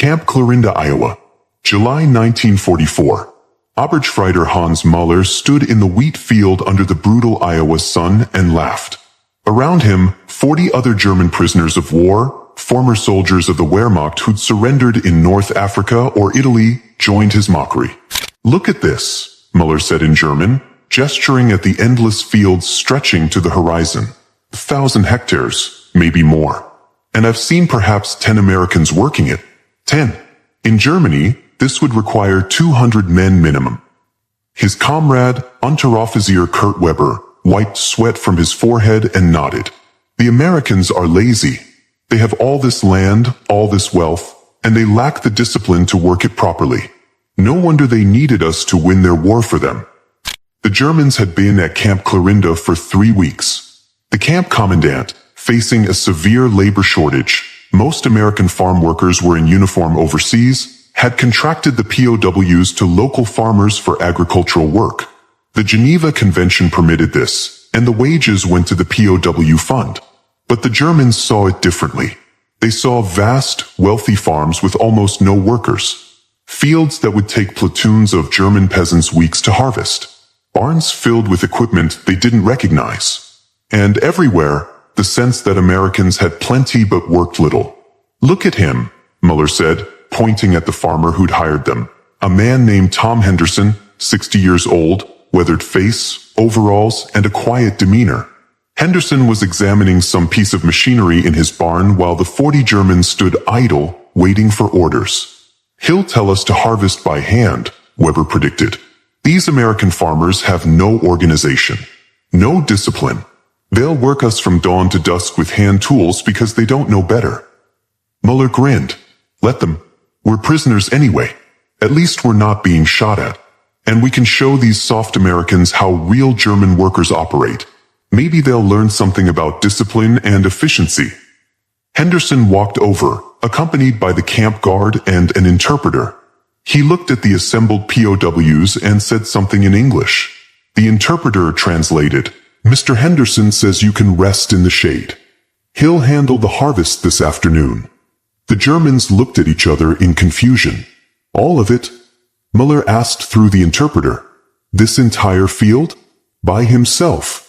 Camp Clarinda, Iowa. July 1944. Oberstleutnant Hans Müller stood in the wheat field under the brutal Iowa sun and laughed. Around him, 40 other German prisoners of war, former soldiers of the Wehrmacht who'd surrendered in North Africa or Italy, joined his mockery. "Look at this," Müller said in German, gesturing at the endless fields stretching to the horizon. 1,000 hectares, maybe more. And I've seen perhaps 10 Americans working it. 10. In Germany, this would require 200 men minimum. His comrade, Unteroffizier Kurt Weber, wiped sweat from his forehead and nodded. The Americans are lazy. They have all this land, all this wealth, and they lack the discipline to work it properly. No wonder they needed us to win their war for them. The Germans had been at Camp Clarinda for 3 weeks. The camp commandant, facing a severe labor shortage, most American farm workers were in uniform overseas, had contracted the POWs to local farmers for agricultural work. The Geneva Convention permitted this, and the wages went to the POW fund. But the Germans saw it differently. They saw vast, wealthy farms with almost no workers. Fields that would take platoons of German peasants weeks to harvest. Barns filled with equipment they didn't recognize. And everywhere, the sense that Americans had plenty but worked little. "Look at him," Müller said, pointing at the farmer who'd hired them. A man named Tom Henderson, 60 years old, weathered face, overalls, and a quiet demeanor. Henderson was examining some piece of machinery in his barn while the 40 Germans stood idle, waiting for orders. "He'll tell us to harvest by hand," Weber predicted. "These American farmers have no organization, no discipline. They'll work us from dawn to dusk with hand tools because they don't know better." Müller grinned. "Let them. We're prisoners anyway. At least we're not being shot at. And we can show these soft Americans how real German workers operate. Maybe they'll learn something about discipline and efficiency." Henderson walked over, accompanied by the camp guard and an interpreter. He looked at the assembled POWs and said something in English. The interpreter translated. "Mr. Henderson says you can rest in the shade. He'll handle the harvest this afternoon." The Germans looked at each other in confusion. "All of it?" Müller asked through the interpreter. "This entire field? By himself?"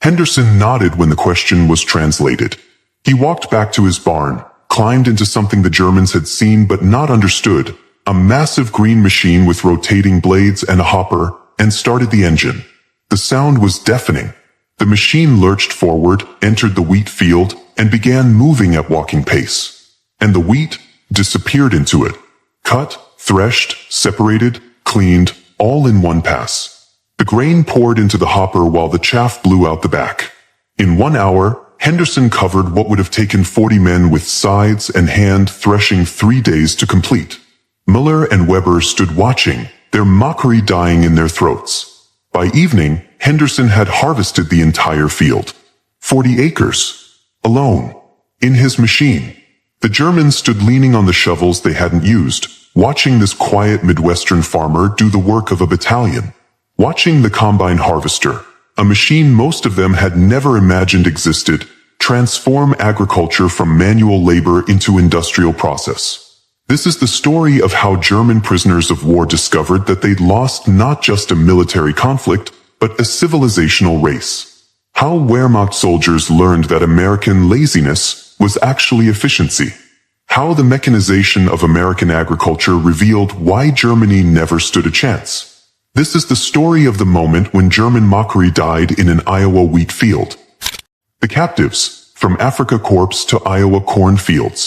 Henderson nodded when the question was translated. He walked back to his barn, climbed into something the Germans had seen but not understood, a massive green machine with rotating blades and a hopper, and started the engine. The sound was deafening. The machine lurched forward, entered the wheat field, and began moving at walking pace. And the wheat disappeared into it. Cut, threshed, separated, cleaned, all in one pass. The grain poured into the hopper while the chaff blew out the back. In 1 hour, Henderson covered what would have taken 40 men with scythes and hand threshing 3 days to complete. Müller and Weber stood watching, their mockery dying in their throats. By evening, Henderson had harvested the entire field. 40 acres. Alone. In his machine. The Germans stood leaning on the shovels they hadn't used, watching this quiet Midwestern farmer do the work of a battalion. Watching the combine harvester, a machine most of them had never imagined existed, transform agriculture from manual labor into industrial process. This is the story of how German prisoners of war discovered that they'd lost not just a military conflict, but a civilizational race. How Wehrmacht soldiers learned that American laziness was actually efficiency. How the mechanization of American agriculture revealed why Germany never stood a chance. This is the story of the moment when German mockery died in an Iowa wheat field. The captives, from Africa Corps to Iowa corn fields.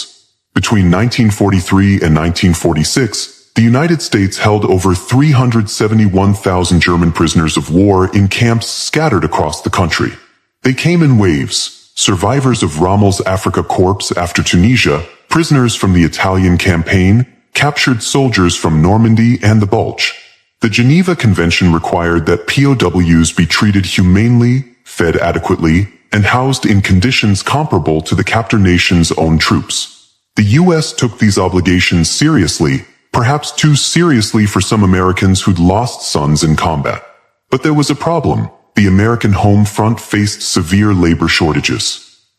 Between 1943 and 1946, the United States held over 371,000 German prisoners of war in camps scattered across the country. They came in waves, survivors of Rommel's Africa Corps after Tunisia, prisoners from the Italian campaign, captured soldiers from Normandy and the Bulge. The Geneva Convention required that POWs be treated humanely, fed adequately, and housed in conditions comparable to the captor nation's own troops. The U.S. took these obligations seriously, perhaps too seriously for some Americans who'd lost sons in combat. But there was a problem. The American home front faced severe labor shortages.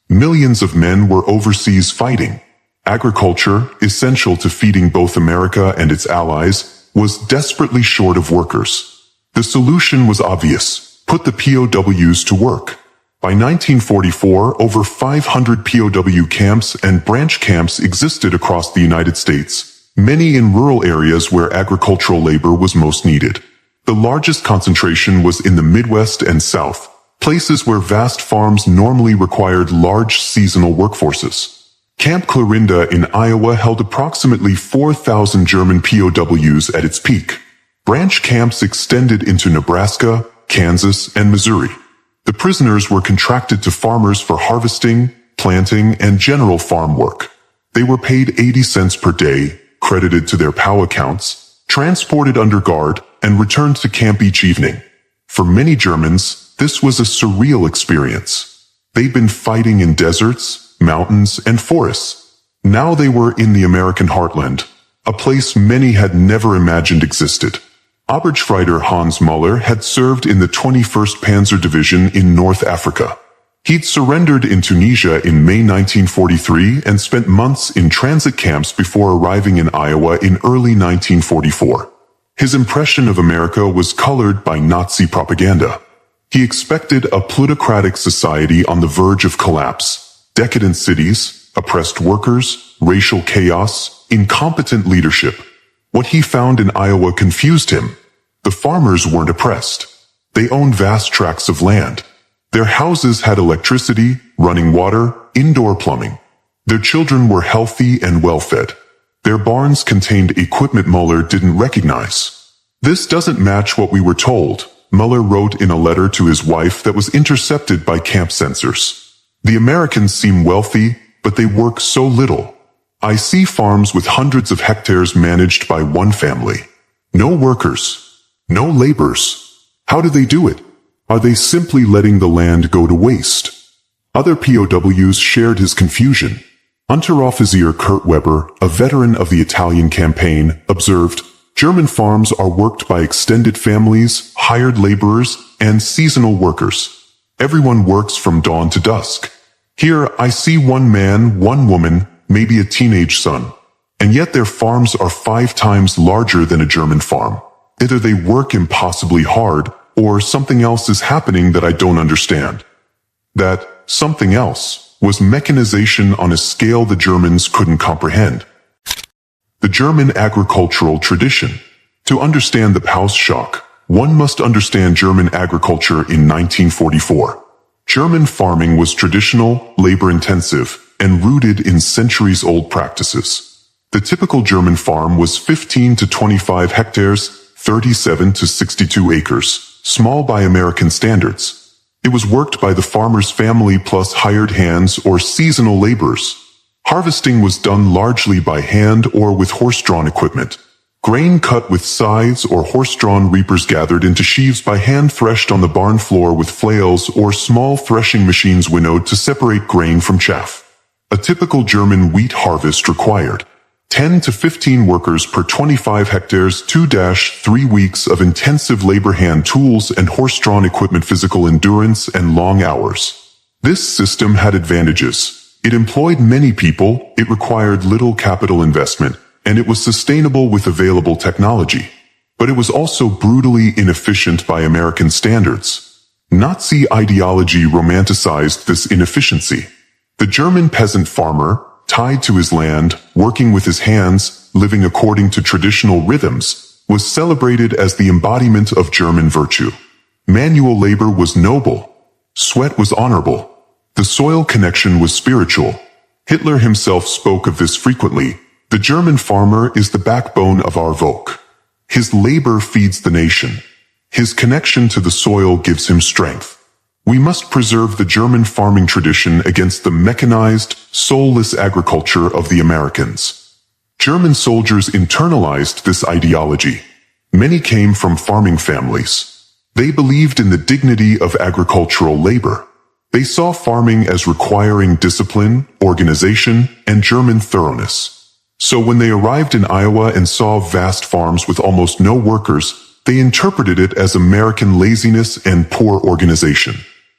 Millions of men were overseas fighting. Agriculture, essential to feeding both America and its allies, was desperately short of workers. The solution was obvious: put the POWs to work. By 1944, over 500 POW camps and branch camps existed across the United States, many in rural areas where agricultural labor was most needed. The largest concentration was in the Midwest and South, places where vast farms normally required large seasonal workforces. Camp Clarinda in Iowa held approximately 4,000 German POWs at its peak. Branch camps extended into Nebraska, Kansas, and Missouri. The prisoners were contracted to farmers for harvesting, planting, and general farm work. They were paid 80 cents per day, credited to their POW accounts, transported under guard, and returned to camp each evening. For many Germans, this was a surreal experience. They'd been fighting in deserts, mountains, and forests. Now they were in the American heartland, a place many had never imagined existed. Oberstfreiter Hans Müller had served in the 21st Panzer Division in North Africa. He'd surrendered in Tunisia in May 1943 and spent months in transit camps before arriving in Iowa in early 1944. His impression of America was colored by Nazi propaganda. He expected a plutocratic society on the verge of collapse. Decadent cities, oppressed workers, racial chaos, incompetent leadership. What he found in Iowa confused him. The farmers weren't oppressed. They owned vast tracts of land. Their houses had electricity, running water, indoor plumbing. Their children were healthy and well-fed. Their barns contained equipment Muller didn't recognize. This doesn't match what we were told, Muller wrote in a letter to his wife that was intercepted by camp censors. The Americans seem wealthy, but they work so little. I see farms with hundreds of hectares managed by one family. No workers. No laborers. How do they do it? Are they simply letting the land go to waste? Other POWs shared his confusion. Unteroffizier Kurt Weber, a veteran of the Italian campaign, observed, German farms are worked by extended families, hired laborers, and seasonal workers. Everyone works from dawn to dusk. Here, I see one man, one woman, maybe a teenage son. And yet their farms are 5 times larger than a German farm. Either they work impossibly hard, or something else is happening that I don't understand. That something else was mechanization on a scale the Germans couldn't comprehend. The German agricultural tradition. To understand the POWs shock, one must understand German agriculture in 1944. German farming was traditional, labor-intensive, and rooted in centuries-old practices. The typical German farm was 15 to 25 hectares, 37 to 62 acres, small by American standards. It was worked by the farmer's family plus hired hands or seasonal laborers. Harvesting was done largely by hand or with horse-drawn equipment. Grain cut with scythes or horse-drawn reapers gathered into sheaves by hand threshed on the barn floor with flails or small threshing machines winnowed to separate grain from chaff. A typical German wheat harvest required 10 to 15 workers per 25 hectares, 2-3 weeks of intensive labor, hand tools and horse-drawn equipment, physical endurance and long hours. This system had advantages. It employed many people, it required little capital investment, and it was sustainable with available technology. But it was also brutally inefficient by American standards. Nazi ideology romanticized this inefficiency. The German peasant farmer, tied to his land, working with his hands, living according to traditional rhythms, was celebrated as the embodiment of German virtue. Manual labor was noble. Sweat was honorable. The soil connection was spiritual. Hitler himself spoke of this frequently. The German farmer is the backbone of our Volk. His labor feeds the nation. His connection to the soil gives him strength. We must preserve the German farming tradition against the mechanized, soulless agriculture of the Americans. German soldiers internalized this ideology. Many came from farming families. They believed in the dignity of agricultural labor. They saw farming as requiring discipline, organization, and German thoroughness. So when they arrived in Iowa and saw vast farms with almost no workers, they interpreted it as American laziness and poor organization.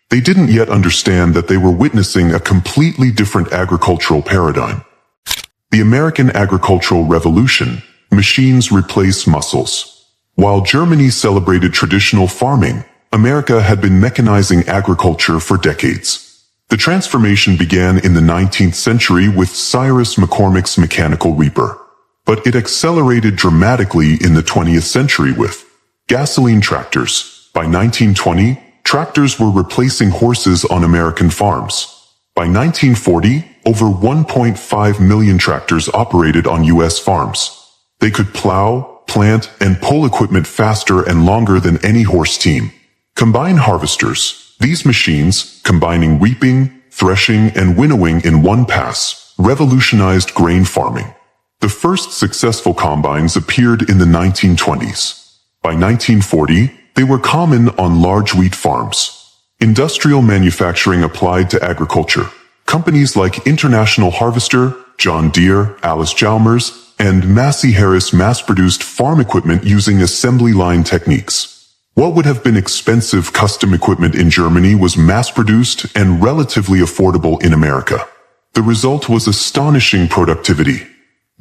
They didn't yet understand that they were witnessing a completely different agricultural paradigm. The American Agricultural Revolution, machines replace muscles. While Germany celebrated traditional farming, America had been mechanizing agriculture for decades. The transformation began in the 19th century with Cyrus McCormick's mechanical reaper. But it accelerated dramatically in the 20th century with gasoline tractors. By 1920, tractors were replacing horses on American farms. By 1940, over 1.5 million tractors operated on U.S. farms. They could plow, plant, and pull equipment faster and longer than any horse team. Combine harvesters. These machines, combining reaping, threshing, and winnowing in one pass, revolutionized grain farming. The first successful combines appeared in the 1920s. By 1940, they were common on large wheat farms. Industrial manufacturing applied to agriculture. Companies like International Harvester, John Deere, Allis-Chalmers, and Massey Harris mass-produced farm equipment using assembly line techniques. What would have been expensive custom equipment in Germany was mass-produced and relatively affordable in America. The result was astonishing productivity.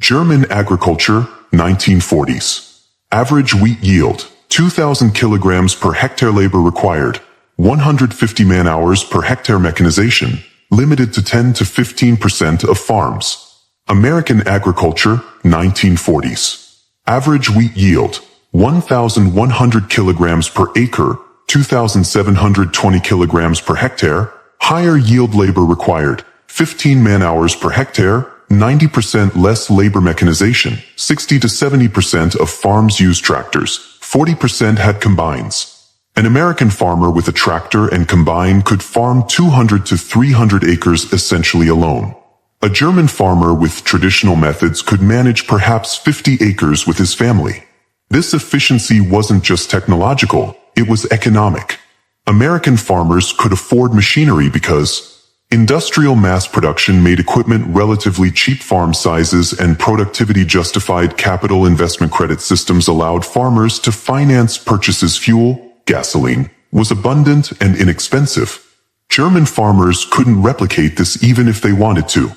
German agriculture, 1940s. Average wheat yield, 2,000 kilograms per hectare. Labor required, 150 man-hours per hectare. Mechanization, limited to 10 to 15% of farms. American agriculture, 1940s. Average wheat yield, 1,100 kilograms per acre, 2,720 kilograms per hectare. Higher yield. Labor required, 15 man-hours per hectare, 90% less labor. Mechanization, 60 to 70% of farms used tractors, 40% had combines. An American farmer with a tractor and combine could farm 200 to 300 acres essentially alone. A German farmer with traditional methods could manage perhaps 50 acres with his family. This efficiency wasn't just technological, it was economic. American farmers could afford machinery because industrial mass production made equipment relatively cheap. Farm sizes and productivity justified capital investment. Credit systems allowed farmers to finance purchases. Fuel, gasoline, was abundant and inexpensive. German farmers couldn't replicate this even if they wanted to.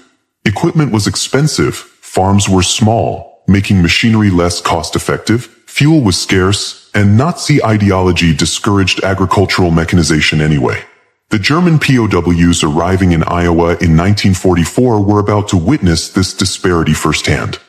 Equipment was expensive, farms were small, making machinery less cost-effective. Fuel was scarce, and Nazi ideology discouraged agricultural mechanization anyway. The German POWs arriving in Iowa in 1944 were about to witness this disparity firsthand.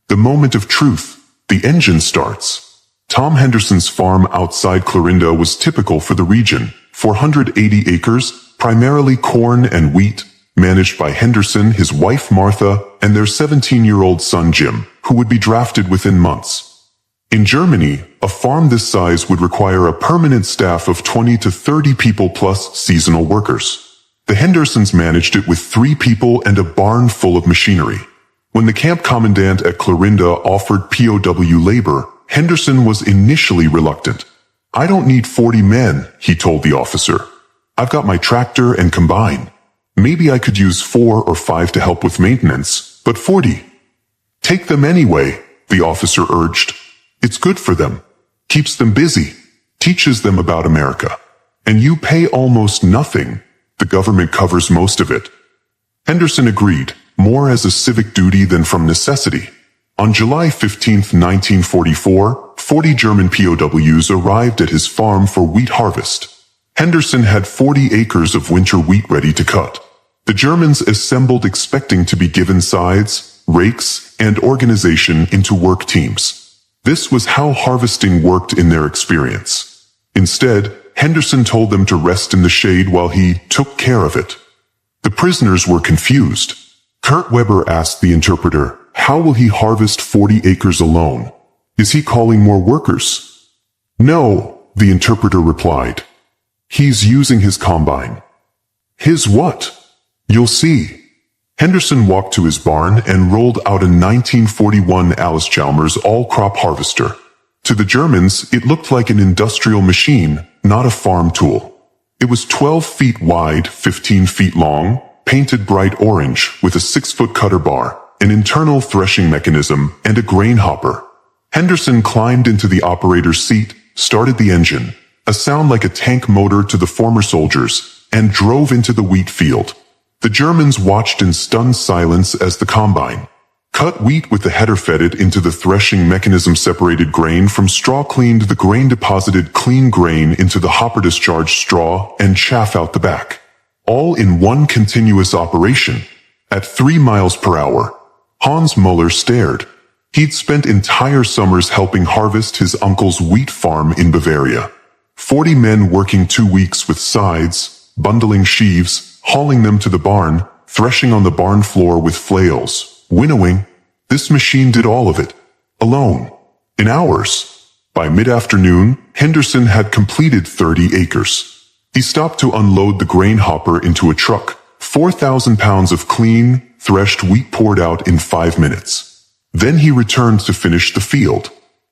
The moment of truth, the engine starts. Tom Henderson's farm outside Clarinda was typical for the region, 480 acres, primarily corn and wheat, managed by Henderson, his wife Martha, and their 17-year-old son Jim, who would be drafted within months. In Germany, a farm this size would require a permanent staff of 20 to 30 people plus seasonal workers. The Hendersons managed it with 3 people and a barn full of machinery. When the camp commandant at Clarinda offered POW labor, Henderson was initially reluctant. "I don't need 40 men," he told the officer. "I've got my tractor and combine. Maybe I could use 4 or 5 to help with maintenance, but 40. "Take them anyway," the officer urged. "It's good for them. Keeps them busy. Teaches them about America. And you pay almost nothing. The government covers most of it." Henderson agreed, more as a civic duty than from necessity. On July 15, 1944, 40 German POWs arrived at his farm for wheat harvest. Henderson had 40 acres of winter wheat ready to cut. The Germans assembled expecting to be given scythes, rakes, and organization into work teams. This was how harvesting worked in their experience. Instead, Henderson told them to rest in the shade while he took care of it. The prisoners were confused. Kurt Weber asked the interpreter, "How will he harvest 40 acres alone? Is he calling more workers?" "No," the interpreter replied. "He's using his combine." "His what?" "You'll see." Henderson walked to his barn and rolled out a 1941 Allis-Chalmers all-crop harvester. To the Germans, it looked like an industrial machine, not a farm tool. It was 12 feet wide, 15 feet long, painted bright orange with a 6-foot cutter bar, an internal threshing mechanism, and a grain hopper. Henderson climbed into the operator's seat, started the engine, a sound like a tank motor to the former soldiers, and drove into the wheat field. The Germans watched in stunned silence as the combine cut wheat with the header, fed it into the threshing mechanism, separated grain from straw, cleaned the grain, deposited clean grain into the hopper, discharged straw and chaff out the back. All in one continuous operation. At 3 miles per hour. Hans Muller stared. He'd spent entire summers helping harvest his uncle's wheat farm in Bavaria. 40 men working 2 weeks with scythes, bundling sheaves, hauling them to the barn, threshing on the barn floor with flails, winnowing. This machine did all of it. Alone. In hours. By mid-afternoon, Henderson had completed 30 acres. He stopped to unload the grain hopper into a truck. 4,000 pounds of clean, threshed wheat poured out in 5 minutes. Then he returned to finish the field.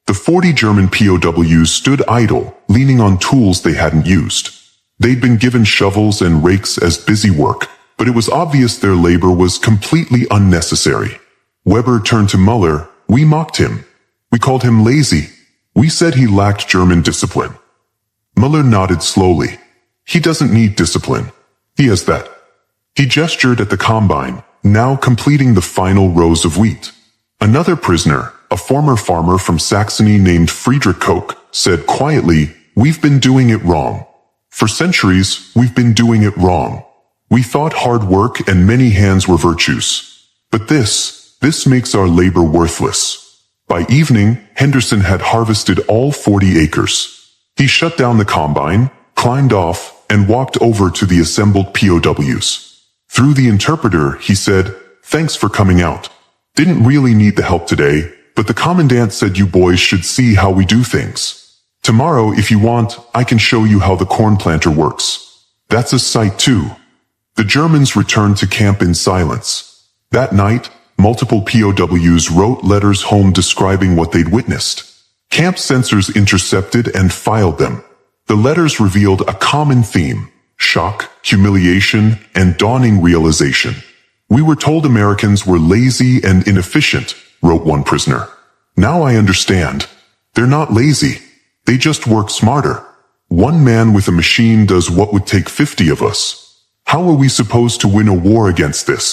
The 40 German POWs stood idle, leaning on tools they hadn't used. They'd been given shovels and rakes as busy work, but it was obvious their labor was completely unnecessary. Weber turned to Muller. We mocked him. We called him lazy. We said he lacked German discipline. Muller nodded slowly. He doesn't need discipline. He has that. He gestured at the combine, now completing the final rows of wheat. Another prisoner, a former farmer from Saxony named Friedrich Koch, said quietly, "We've been doing it wrong. For centuries, we've been doing it wrong. We thought hard work and many hands were virtues. But this makes our labor worthless." By evening, Henderson had harvested all 40 acres. He shut down the combine, climbed off, and walked over to the assembled POWs. Through the interpreter, he said, "Thanks for coming out. Didn't really need the help today, but the commandant said you boys should see how we do things. Tomorrow, if you want, I can show you how the corn planter works. That's a sight too." The Germans returned to camp in silence. That night, multiple POWs wrote letters home describing what they'd witnessed. Camp censors intercepted and filed them. The letters revealed a common theme: shock, humiliation, and dawning realization. "We were told Americans were lazy and inefficient," wrote one prisoner. "Now I understand. They're not lazy. They just work smarter. One man with a machine does what would take 50 of us. How are we supposed to win a war against this?"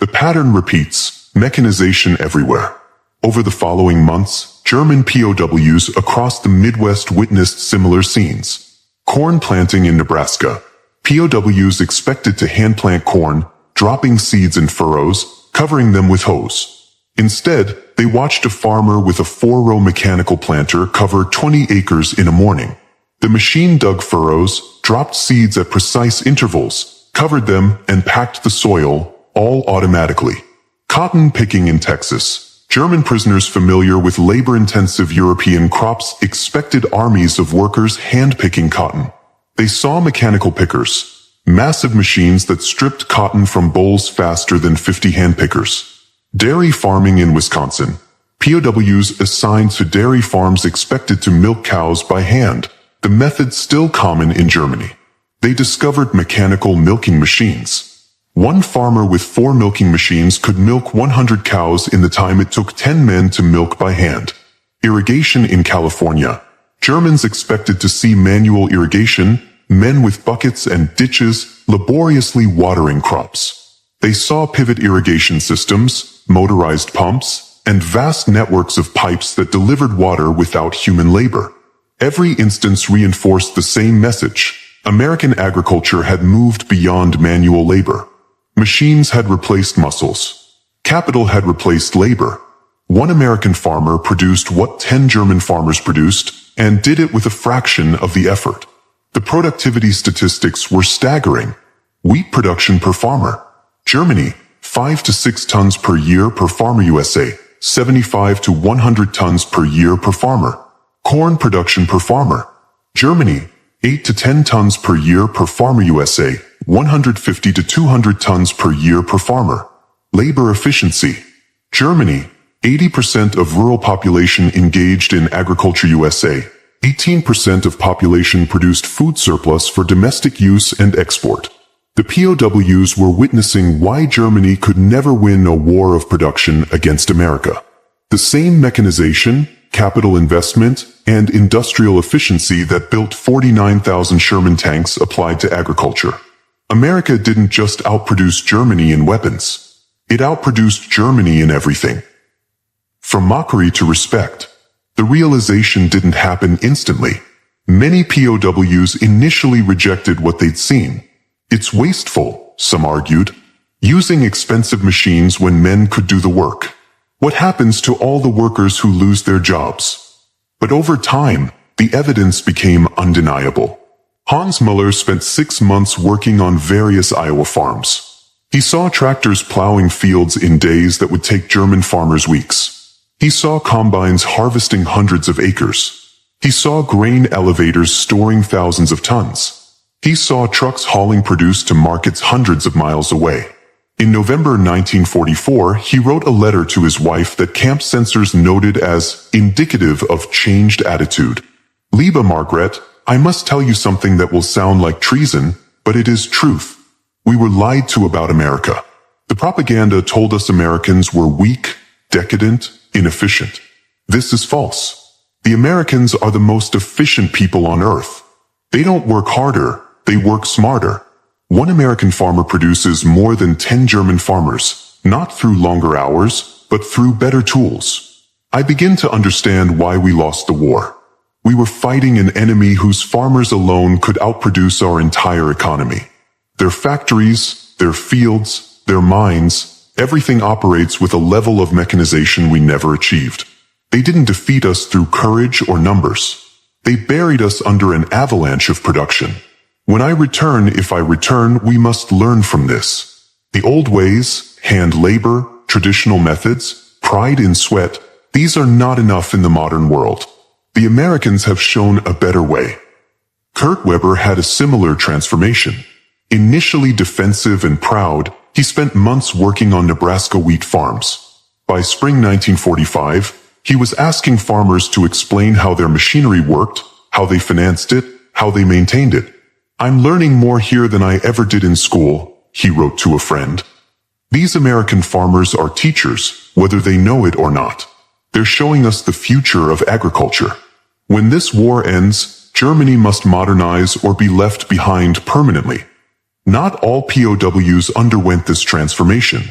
The pattern repeats, mechanization everywhere. Over the following months, German POWs across the Midwest witnessed similar scenes. Corn planting in Nebraska. POWs expected to hand-plant corn, dropping seeds in furrows, covering them with hose. Instead, they watched a farmer with a 4-row mechanical planter cover 20 acres in a morning. The machine dug furrows, dropped seeds at precise intervals, covered them, and packed the soil, all automatically. Cotton picking in Texas. German prisoners familiar with labor-intensive European crops expected armies of workers hand-picking cotton. They saw mechanical pickers, massive machines that stripped cotton from bolls faster than 50 hand-pickers. Dairy farming in Wisconsin. POWs assigned to dairy farms expected to milk cows by hand, the method still common in Germany. They discovered mechanical milking machines. One farmer with 4 milking machines could milk 100 cows in the time it took 10 men to milk by hand. Irrigation in California. Germans expected to see manual irrigation, men with buckets and ditches laboriously watering crops. They saw pivot irrigation systems, motorized pumps, and vast networks of pipes that delivered water without human labor. Every instance reinforced the same message. American agriculture had moved beyond manual labor. Machines had replaced muscles. Capital had replaced labor. One American farmer produced what 10 German farmers produced, and did it with a fraction of the effort. The productivity statistics were staggering. Wheat production per farmer. Germany, 5 to 6 tons per year per farmer. USA, 75 to 100 tons per year per farmer. Corn production per farmer. Germany, 8 to 10 tons per year per farmer. USA, 150 to 200 tons per year per farmer. Labor efficiency. Germany, 80% of rural population engaged in agriculture. USA, 18% of population produced food surplus for domestic use and export. The POWs were witnessing why Germany could never win a war of production against America. The same mechanization, capital investment, and industrial efficiency that built 49,000 Sherman tanks applied to agriculture. America didn't just outproduce Germany in weapons. It outproduced Germany in everything. From mockery to respect, the realization didn't happen instantly. Many POWs initially rejected what they'd seen. It's wasteful, some argued, using expensive machines when men could do the work. What happens to all the workers who lose their jobs? But over time, the evidence became undeniable. Hans Müller spent 6 months working on various Iowa farms. He saw tractors plowing fields in days that would take German farmers weeks. He saw combines harvesting hundreds of acres. He saw grain elevators storing thousands of tons. He saw trucks hauling produce to markets hundreds of miles away. In November 1944, he wrote a letter to his wife that camp censors noted as indicative of changed attitude. Liebe Margret, I must tell you something that will sound like treason, but it is truth. We were lied to about America. The propaganda told us Americans were weak, decadent, inefficient. This is false. The Americans are the most efficient people on earth. They don't work harder, they work smarter. One American farmer produces more than 10 German farmers, not through longer hours, but through better tools. I begin to understand why we lost the war. We were fighting an enemy whose farmers alone could outproduce our entire economy. Their factories, their fields, their mines, everything operates with a level of mechanization we never achieved. They didn't defeat us through courage or numbers. They buried us under an avalanche of production. When I return, if I return, we must learn from this. The old ways, hand labor, traditional methods, pride in sweat, these are not enough in the modern world. The Americans have shown a better way. Kurt Weber had a similar transformation. Initially defensive and proud, he spent months working on Nebraska wheat farms. By spring 1945, he was asking farmers to explain how their machinery worked, how they financed it, how they maintained it. I'm learning more here than I ever did in school, he wrote to a friend. These American farmers are teachers, whether they know it or not. They're showing us the future of agriculture. When this war ends, Germany must modernize or be left behind permanently. Not all POWs underwent this transformation.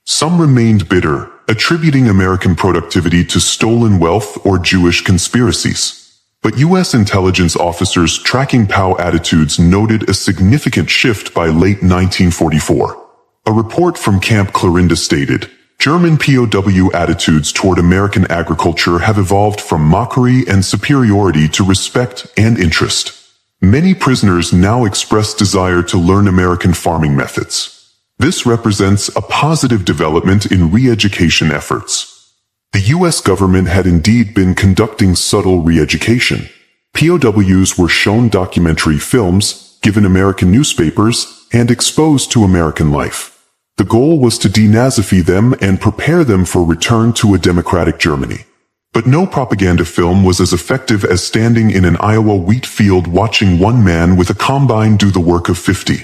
Some remained bitter, attributing American productivity to stolen wealth or Jewish conspiracies. But U.S. intelligence officers tracking POW attitudes noted a significant shift by late 1944. A report from Camp Clarinda stated, German POW attitudes toward American agriculture have evolved from mockery and superiority to respect and interest. Many prisoners now express desire to learn American farming methods. This represents a positive development in re-education efforts. The U.S. government had indeed been conducting subtle re-education. POWs were shown documentary films, given American newspapers, and exposed to American life. The goal was to denazify them and prepare them for return to a democratic Germany. But no propaganda film was as effective as standing in an Iowa wheat field watching one man with a combine do the work of 50.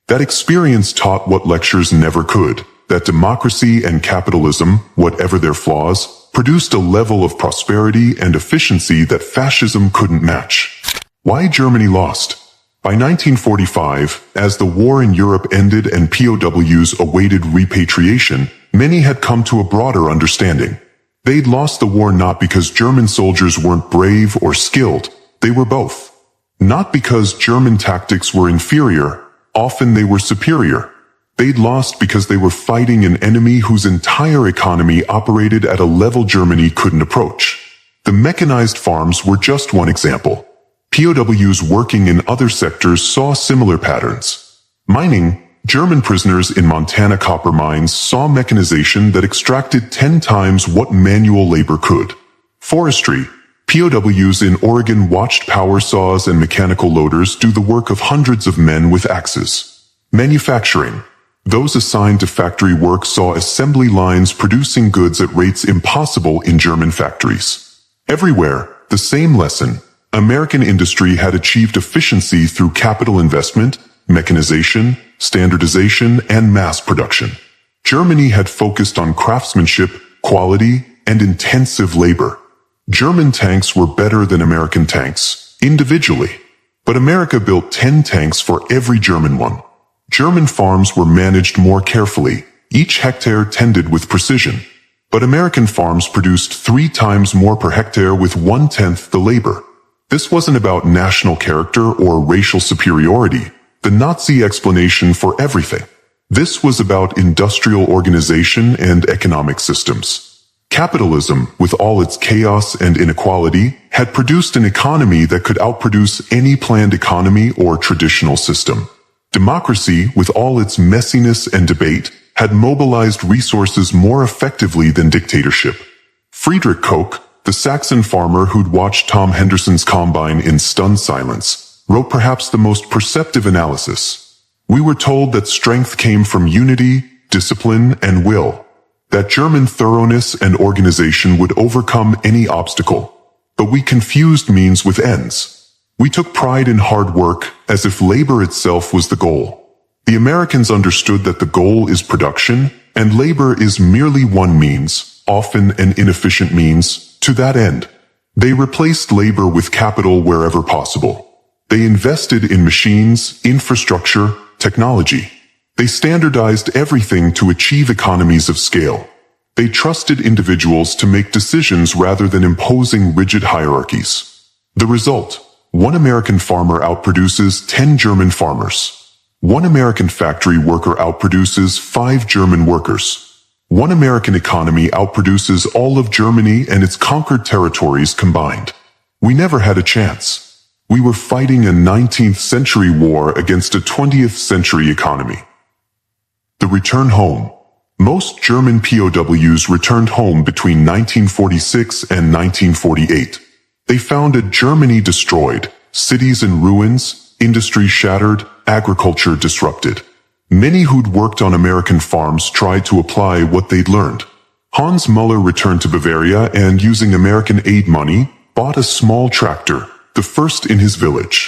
That experience taught what lectures never could, that democracy and capitalism, whatever their flaws, produced a level of prosperity and efficiency that fascism couldn't match. Why Germany lost? By 1945, as the war in Europe ended and POWs awaited repatriation, many had come to a broader understanding. They'd lost the war not because German soldiers weren't brave or skilled, they were both. Not because German tactics were inferior, often they were superior. They'd lost because they were fighting an enemy whose entire economy operated at a level Germany couldn't approach. The mechanized farms were just one example. POWs working in other sectors saw similar patterns. Mining, German prisoners in Montana copper mines saw mechanization that extracted 10 times what manual labor could. Forestry, POWs in Oregon watched power saws and mechanical loaders do the work of hundreds of men with axes. Manufacturing, those assigned to factory work saw assembly lines producing goods at rates impossible in German factories. Everywhere, the same lesson. American industry had achieved efficiency through capital investment, mechanization, standardization, and mass production. Germany had focused on craftsmanship, quality, and intensive labor. German tanks were better than American tanks, individually. But America built 10 tanks for every German one. German farms were managed more carefully, Each hectare tended with precision. But American farms produced 3 times more per hectare with 1/10 the labor. This wasn't about national character or racial superiority, the Nazi explanation for everything. This was about industrial organization and economic systems. Capitalism, with all its chaos and inequality, had produced an economy that could outproduce any planned economy or traditional system. Democracy, with all its messiness and debate, had mobilized resources more effectively than dictatorship. Friedrich Koch, the Saxon farmer who'd watched Tom Henderson's combine in stunned silence, wrote perhaps the most perceptive analysis. We were told that strength came from unity, discipline, and will, that German thoroughness and organization would overcome any obstacle. But we confused means with ends. We took pride in hard work as if labor itself was the goal. The Americans understood that the goal is production, and labor is merely one means, often an inefficient means, to that end. They replaced labor with capital wherever possible. They invested in machines, infrastructure, technology. They standardized everything to achieve economies of scale. They trusted individuals to make decisions rather than imposing rigid hierarchies. The result: one American farmer outproduces 10 German farmers. One American factory worker outproduces 5 German workers. One American economy outproduces all of Germany and its conquered territories combined. We never had a chance. We were fighting a 19th century war against a 20th century economy. The return home. Most German POWs returned home between 1946 and 1948. They found a Germany destroyed, cities in ruins, industry shattered, agriculture disrupted. Many who'd worked on American farms tried to apply what they'd learned. Hans Muller returned to Bavaria and, using American aid money, bought a small tractor, the first in his village.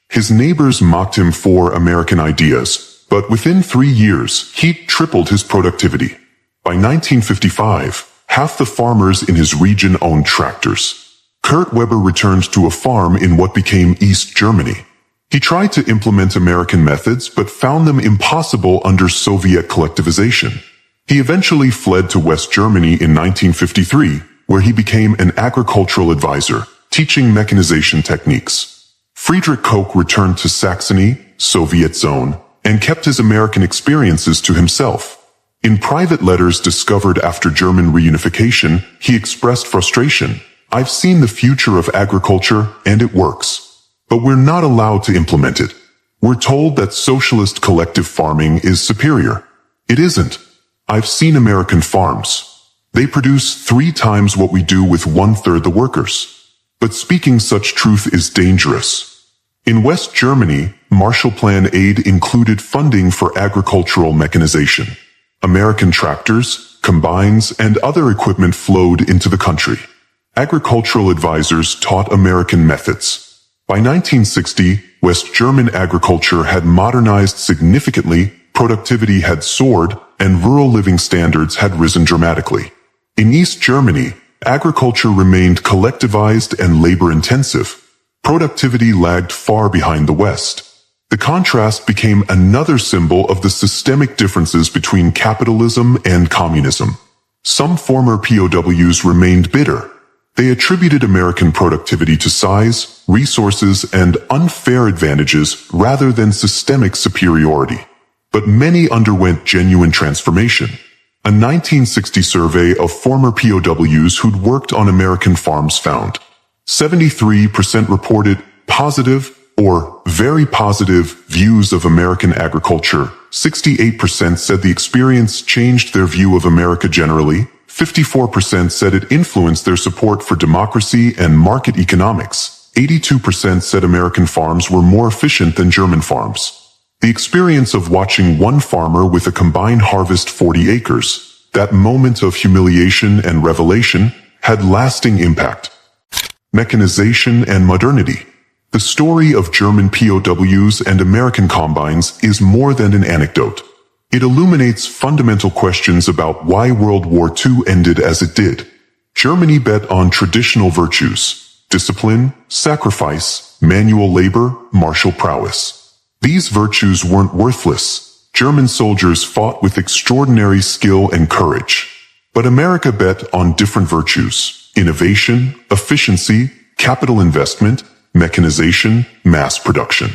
His neighbors mocked him for American ideas, but within 3 years, he'd tripled his productivity. By 1955, half the farmers in his region owned tractors. Kurt Weber returned to a farm in what became East Germany. He tried to implement American methods but found them impossible under Soviet collectivization. He eventually fled to West Germany in 1953, where he became an agricultural advisor, teaching mechanization techniques. Friedrich Koch returned to Saxony, Soviet zone, and kept his American experiences to himself. In private letters discovered after German reunification, he expressed frustration. "I've seen the future of agriculture, and it works. But we're not allowed to implement it. We're told that socialist collective farming is superior. It isn't. I've seen American farms. They produce 3 times what we do with 1/3 the workers. But speaking such truth is dangerous." In West Germany, Marshall Plan aid included funding for agricultural mechanization. American tractors, combines, and other equipment flowed into the country. Agricultural advisors taught American methods. By 1960, West German agriculture had modernized significantly, productivity had soared, and rural living standards had risen dramatically. In East Germany, agriculture remained collectivized and labor-intensive. Productivity lagged far behind the West. The contrast became another symbol of the systemic differences between capitalism and communism. Some former POWs remained bitter. They attributed American productivity to size, resources, and unfair advantages rather than systemic superiority. But many underwent genuine transformation. A 1960 survey of former POWs who'd worked on American farms found 73% reported positive or very positive views of American agriculture. 68% said the experience changed their view of America generally. 54% said it influenced their support for democracy and market economics. 82% said American farms were more efficient than German farms. The experience of watching one farmer with a combined harvest 40 acres, that moment of humiliation and revelation, had lasting impact. Mechanization and modernity. The story of German POWs and American combines is more than an anecdote. It illuminates fundamental questions about why World War II ended as it did. Germany bet on traditional virtues: discipline, sacrifice, manual labor, martial prowess. These virtues weren't worthless. German soldiers fought with extraordinary skill and courage. But America bet on different virtues: innovation, efficiency, capital investment, mechanization, mass production.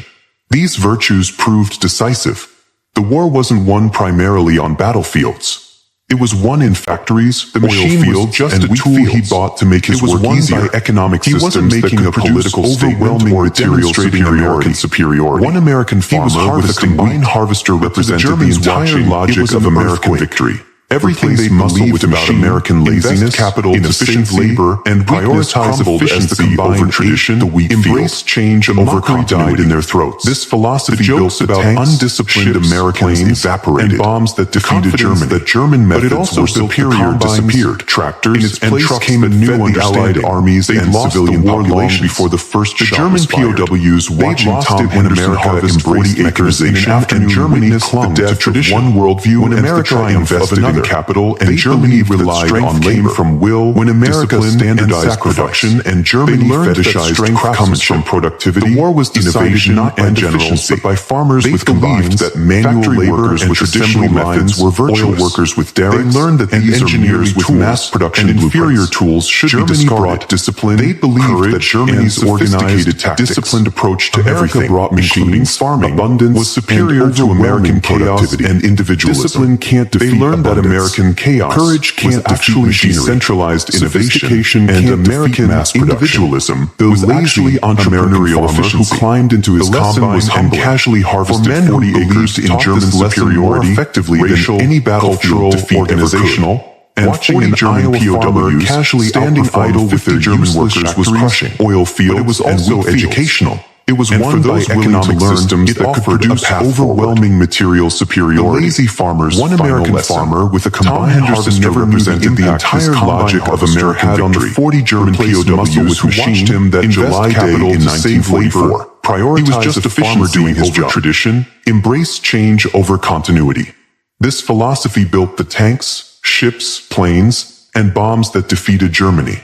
These virtues proved decisive. The war wasn't won primarily on battlefields. It was won in factories, the machine fields, just a tool he bought to make his work easier. By economic systems, he wasn't making a political overwhelming or demonstrating American superiority. One American farmer with a combined harvester represented the entire logic of American victory. Everything they believed about American laziness, capital, inefficient labor, and prioritize efficiency over tradition, the wheat embrace change over continuity in their throats. This philosophy built about undisciplined Americans evaporated, and bombs that defeated Germany. That German methods were superior disappeared. Tractors and trucks came a new Allied armies and civilian population before the first German POWs watching Tom Henderson harvest 40 acres in an afternoon, and Germany clung to tradition, one worldview, when America invested in capital, and Germany relied on labor from will. When America standardized production, and Germany fetishized strength comes from productivity. The war was decided not by generals, but by farmers with combined that manual labor and traditional methods were virtuous. Oil workers with derricks. They learned that these engineers with mass production and inferior tools should be discarded. Discipline. They believed that Germany's organized, disciplined approach to everything, brought machines, farming, abundance, was superior to American chaos and individualism. Discipline can't defeat. They learned that American chaos, courage can't actually decentralized innovation, and American individualism was actually entrepreneurial farmer who climbed into his combine and casually harvested 40 acres in German superiority, effectively racial, than any battlefield defeat organizational. And watching an German POW casually standing idle with their German workers was crushing. Oil field, it was also educational. It was won by economic systems that could produce overwhelming material superiority. The lazy farmers, one American farmer with a combined harvester represented the entire logic of American victory. On the 40 German POWs who watched him that July day in 1944. He was just a farmer doing his job. Tradition, embrace change over continuity. This philosophy built the tanks, ships, planes, and bombs that defeated Germany.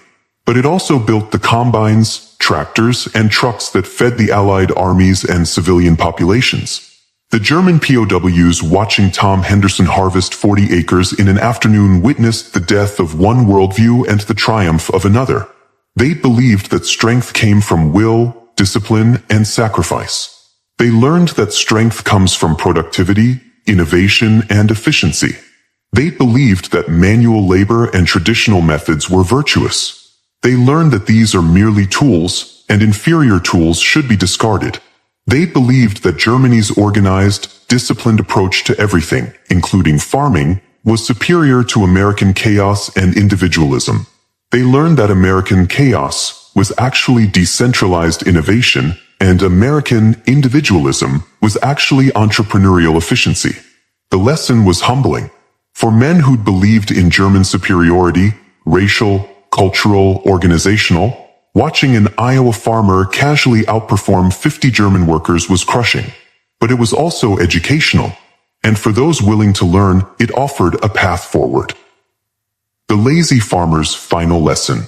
But it also built the combines, tractors, and trucks that fed the Allied armies and civilian populations. The German POWs watching Tom Henderson harvest 40 acres in an afternoon witnessed the death of one worldview and the triumph of another. They believed that strength came from will, discipline, and sacrifice. They learned that strength comes from productivity, innovation, and efficiency. They believed that manual labor and traditional methods were virtuous. They learned that these are merely tools, and inferior tools should be discarded. They believed that Germany's organized, disciplined approach to everything, including farming, was superior to American chaos and individualism. They learned that American chaos was actually decentralized innovation, and American individualism was actually entrepreneurial efficiency. The lesson was humbling. For men who'd believed in German superiority, racial, cultural, organizational, watching an Iowa farmer casually outperform 50 German workers was crushing. But it was also educational. And for those willing to learn, it offered a path forward. The lazy farmer's final lesson.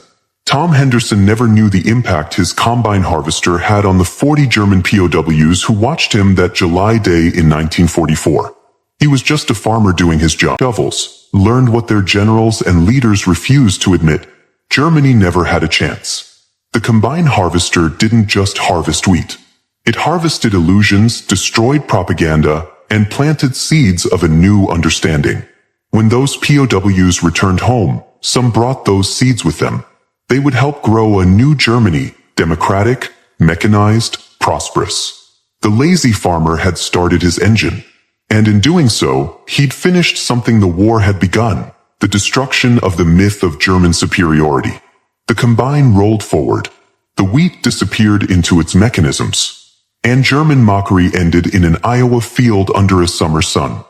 Tom Henderson never knew the impact his combine harvester had on the 40 German POWs who watched him that July day in 1944. He was just a farmer doing his job. Shovels learned what their generals and leaders refused to admit. Germany never had a chance. The combine harvester didn't just harvest wheat. It harvested illusions, destroyed propaganda, and planted seeds of a new understanding. When those POWs returned home, some brought those seeds with them. They would help grow a new Germany, democratic, mechanized, prosperous. The lazy farmer had started his engine. And in doing so, he'd finished something the war had begun. The destruction of the myth of German superiority. The combine rolled forward. The wheat disappeared into its mechanisms. And German mockery ended in an Iowa field under a summer sun.